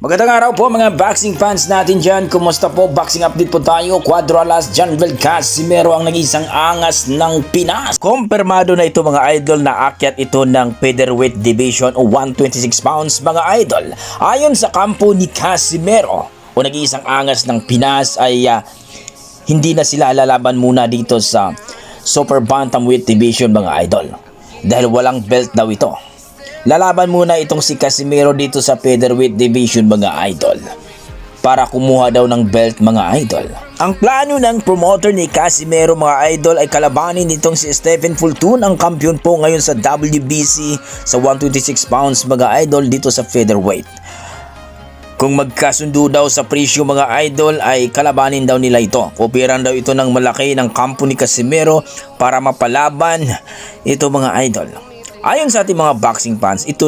Magandang araw po mga boxing fans natin dyan. Kumusta po? Boxing update po tayo. Quadralas Janvel Casimero ang nag-isang angas ng Pinas. Kumpirmado na ito mga idol na akyat ito ng featherweight division o 126 pounds mga idol. Ayon sa kampo ni Casimero o nag-isang angas ng Pinas ay hindi na sila lalaban muna dito sa super bantamweight division mga idol. Dahil walang belt daw ito. Lalaban muna itong si Casimero dito sa featherweight division mga idol para kumuha daw ng belt mga idol. Ang plano ng promoter ni Casimero mga idol ay kalabanin nitong si Stephen Fulton, ang kampiyon po ngayon sa WBC sa 126 pounds mga idol dito sa featherweight. Kung magkasundo daw sa presyo mga idol ay kalabanin daw nila ito. Operan daw ito ng malaki ng kampo ni Casimero para mapalaban ito mga idol. Ayon sa ating mga boxing fans, ito